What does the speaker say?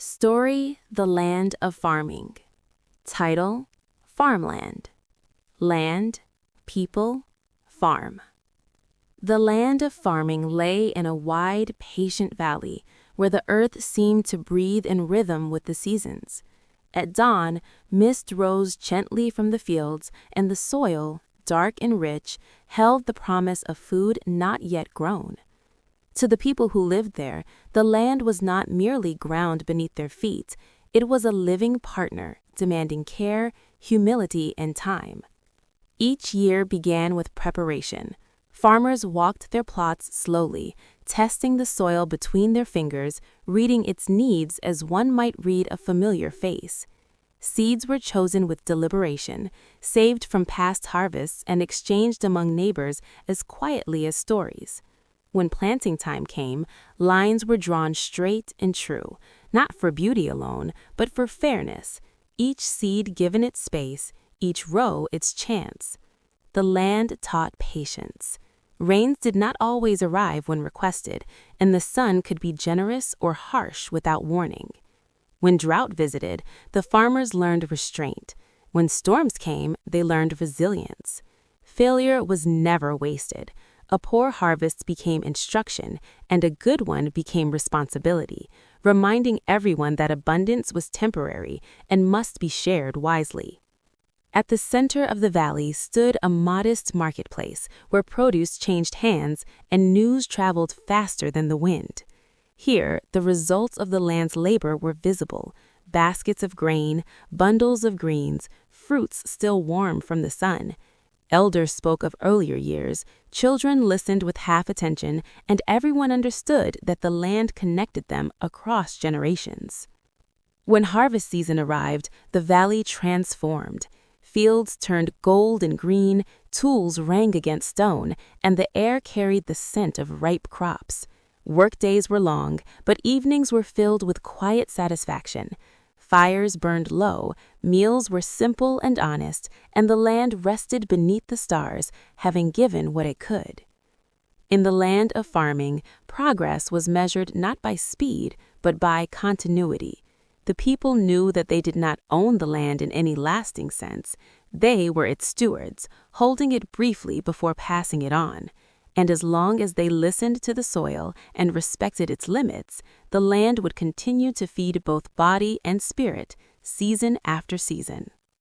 Story: The Land of Farming. Title: Farmland. Land, people, farm. The land of farming lay in a wide, patient valley where the earth seemed to breathe in rhythm with the seasons. At dawn, mist rose gently from the fields, and the soil, dark and rich, held the promise of food not yet grown. To the people who lived there, the land was not merely ground beneath their feet, it was a living partner, demanding care, humility, and time. Each year began with preparation. Farmers walked their plots slowly, testing the soil between their fingers, reading its needs as one might read a familiar face. Seeds were chosen with deliberation, saved from past harvests, and exchanged among neighbors as quietly as stories. When planting time came, lines were drawn straight and true, not for beauty alone, but for fairness, each seed given its space, each row its chance. The land taught patience. Rains did not always arrive when requested, and the sun could be generous or harsh without warning. When drought visited, the farmers learned restraint. When storms came, they learned resilience. Failure was never wasted. A poor harvest became instruction, and a good one became responsibility, reminding everyone that abundance was temporary and must be shared wisely. At the center of the valley stood a modest marketplace where produce changed hands and news traveled faster than the wind. Here, the results of the land's labor were visible: baskets of grain, bundles of greens, fruits still warm from the sun. Elders spoke of earlier years, children listened with half attention, and everyone understood that the land connected them across generations. When harvest season arrived, the valley transformed. Fields turned gold and green, tools rang against stone, and the air carried the scent of ripe crops. Workdays were long, but evenings were filled with quiet satisfaction. Fires burned low, meals were simple and honest, and the land rested beneath the stars, having given what it could. In the land of farming, progress was measured not by speed, but by continuity. The people knew that they did not own the land in any lasting sense. They were its stewards, holding it briefly before passing it on. And as long as they listened to the soil and respected its limits, the land would continue to feed both body and spirit, season after season.